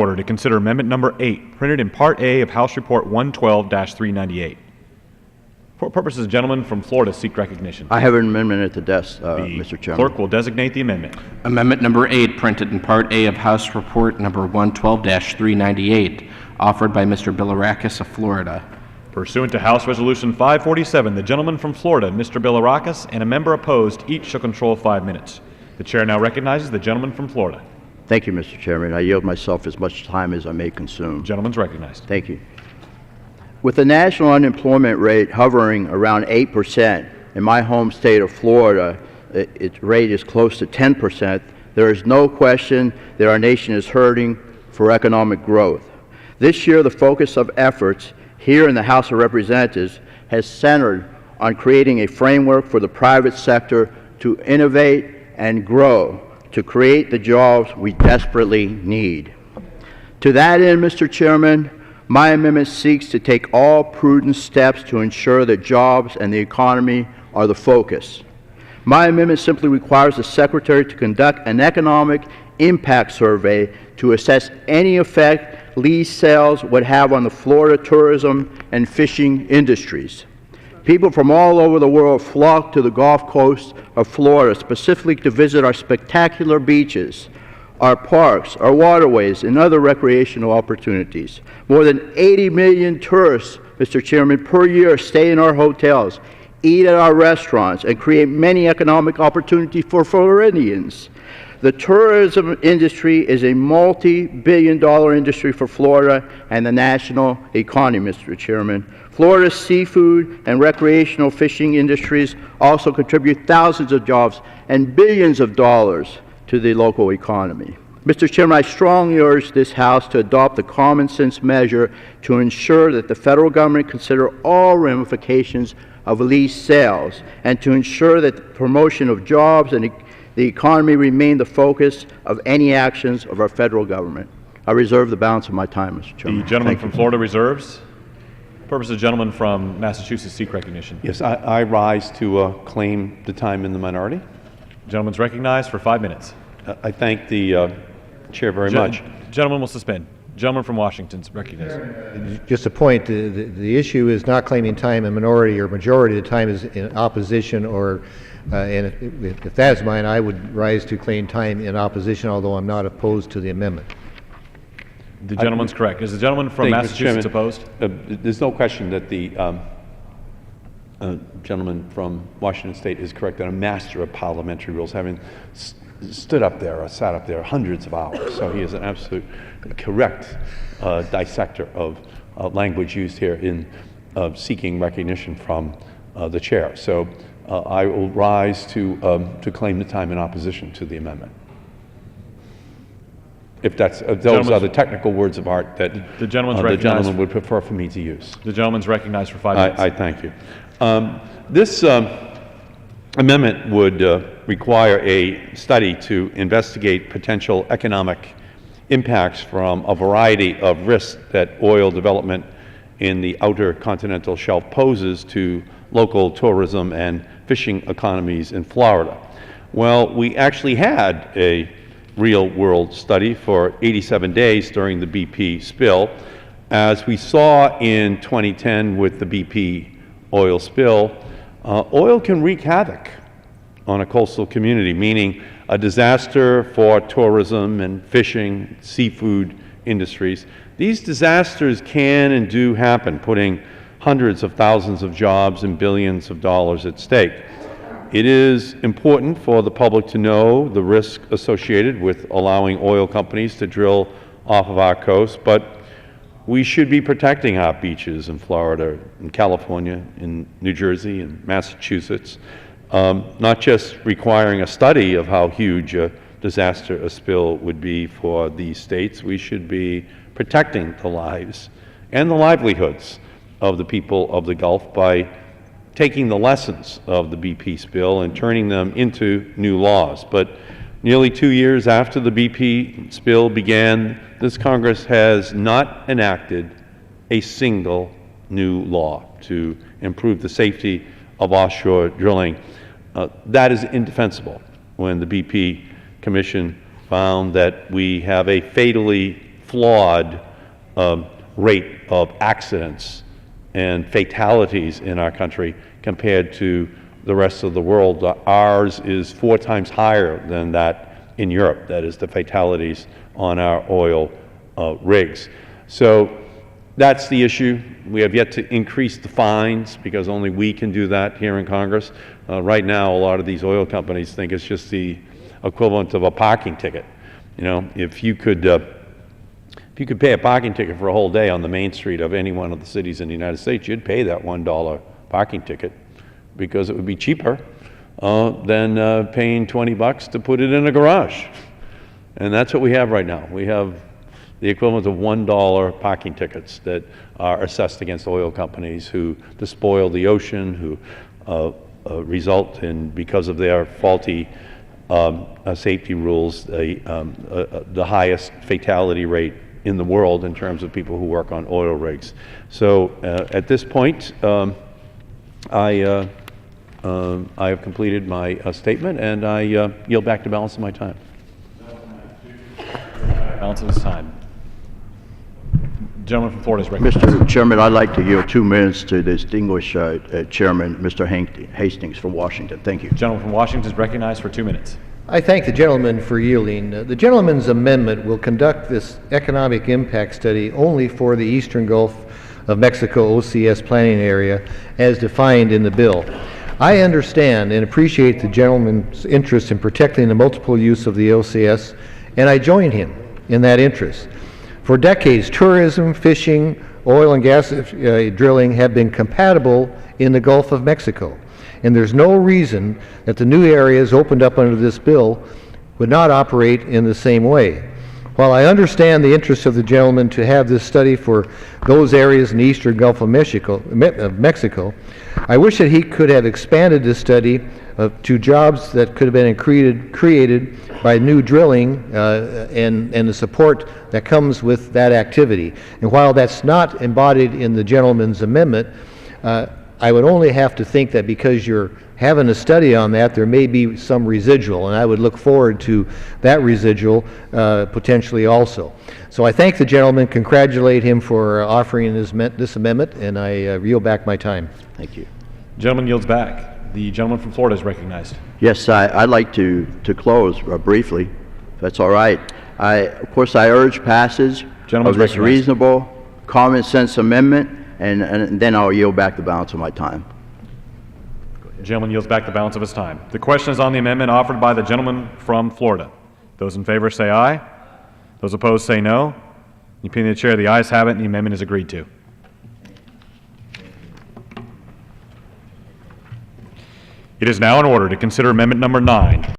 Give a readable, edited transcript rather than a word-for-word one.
order to consider Amendment Number 8, printed in Part A of House Report 112-398. For purposes, the gentleman from Florida seek recognition. I have an amendment at the desk, Mr. Chairman. Clerk will designate the amendment. Amendment Number 8, printed in Part A of House Report Number 112-398, offered by Mr. Bilirakis of Florida. Pursuant to House Resolution 547, the gentleman from Florida, Mr. Bilirakis, and a member opposed each shall control 5 minutes. The chair now recognizes the gentleman from Florida. Thank you, Mr. Chairman. I yield myself as much time as I may consume. The gentleman's recognized. Thank you. With the national unemployment rate hovering around 8%, in my home state of Florida, its rate is close to 10%, there is no question that our nation is hurting for economic growth. This year, the focus of efforts here in the House of Representatives has centered on creating a framework for the private sector to innovate and grow, to create the jobs we desperately need. To that end, Mr. Chairman, my amendment seeks to take all prudent steps to ensure that jobs and the economy are the focus. My amendment simply requires the Secretary to conduct an economic impact survey to assess any effect lease sales would have on the Florida tourism and fishing industries. People from all over the world flock to the Gulf Coast of Florida specifically to visit our spectacular beaches, our parks, our waterways, and other recreational opportunities. More than 80 million tourists, Mr. Chairman, per year stay in our hotels, eat at our restaurants, and create many economic opportunities for Floridians. The tourism industry is a multi-billion-dollar industry for Florida and the national economy, Mr. Chairman. Florida's seafood and recreational fishing industries also contribute thousands of jobs and billions of dollars to the local economy. Mr. Chairman, I strongly urge this House to adopt a common-sense measure to ensure that the federal government consider all ramifications of lease sales and to ensure that the promotion of jobs and the economy remain the focus of any actions of our federal government. I reserve the balance of my time, Mr. Chairman. The gentleman from Florida reserves. Purpose of the gentleman from Massachusetts seek recognition. Yes, I rise to claim the time in the minority. The gentleman's recognized for 5 minutes. I thank the chair very much. Gentleman will suspend. Gentleman from Washington is recognized. Just a point, the issue is not claiming time in minority or majority. The time is in opposition or, and if that is mine, I would rise to claim time in opposition, although I'm not opposed to the amendment. The gentleman's correct. Is the gentleman from Massachusetts opposed? There's no question that the gentleman from Washington State is correct, and a master of parliamentary rules, having stood up there or sat up there hundreds of hours. So he is an absolute correct dissector of language used here in seeking recognition from the chair. So I will rise to claim the time in opposition to the amendment. If that's those are the technical words of art that the gentleman would prefer for me to use. The gentleman's recognized for 5 minutes. I thank you. This amendment would require a study to investigate potential economic impacts from a variety of risks that oil development in the outer continental shelf poses to local tourism and fishing economies in Florida. Well, we actually had a real-world study for 87 days during the BP spill. As we saw in 2010 with the BP oil spill, oil can wreak havoc on a coastal community, meaning a disaster for tourism and fishing, seafood industries. These disasters can and do happen, putting hundreds of thousands of jobs and billions of dollars at stake. It is important for the public to know the risk associated with allowing oil companies to drill off of our coast, but we should be protecting our beaches in Florida, in California, in New Jersey, and Massachusetts, not just requiring a study of how huge a disaster a spill would be for these states. We should be protecting the lives and the livelihoods of the people of the Gulf by taking the lessons of the BP spill and turning them into new laws. But nearly 2 years after the BP spill began, this Congress has not enacted a single new law to improve the safety of offshore drilling. That is indefensible when the BP Commission found that we have a fatally flawed rate of accidents and fatalities in our country compared to the rest of the world. Ours is 4 times higher than that in Europe, that is the fatalities on our oil rigs. So that's the issue. We have yet to increase the fines because only we can do that here in Congress. Right now, a lot of these oil companies think it's just the equivalent of a parking ticket. You know, if you could pay a parking ticket for a whole day on the main street of any one of the cities in the United States, you'd pay that $1 parking ticket because it would be cheaper than paying $20 to put it in a garage. And that's what we have right now. We have the equivalent of $1 parking tickets that are assessed against oil companies who despoil the ocean, who result in, because of their faulty safety rules, the highest fatality rate in the world in terms of people who work on oil rigs. So at this point, I have completed my statement, and I yield back the balance of my time. Balance of his time. Gentleman from Florida is recognized. Mr. Chairman, I'd like to yield 2 minutes to the distinguished Chairman, Mr. Hastings from Washington. Thank you. Gentleman from Washington is recognized for 2 minutes. I thank the gentleman for yielding. The gentleman's amendment will conduct this economic impact study only for the Eastern Gulf of Mexico OCS planning area as defined in the bill. I understand and appreciate the gentleman's interest in protecting the multiple use of the OCS, and I join him in that interest. For decades, tourism, fishing, oil and gas drilling have been compatible in the Gulf of Mexico, and there's no reason that the new areas opened up under this bill would not operate in the same way. While I understand the interest of the gentleman to have this study for those areas in the eastern Gulf of Mexico, I wish that he could have expanded this study to jobs that could have been created by new drilling and the support that comes with that activity. And while that's not embodied in the gentleman's amendment, I would only have to think that because you're having a study on that, there may be some residual, and I would look forward to that residual potentially also. So I thank the gentleman, congratulate him for offering this amendment, and I yield back my time. Thank you. Gentleman yields back. The gentleman from Florida is recognized. Yes, I'd like to close briefly, if that's all right. Of course, I urge passage of this reasonable, common sense amendment, and then I'll yield back the balance of my time. The gentleman yields back the balance of his time. The question is on the amendment offered by the gentleman from Florida. Those in favor say aye. Those opposed say no. In the opinion of the chair, the ayes have it, and the amendment is agreed to. It is now in order to consider amendment number 9.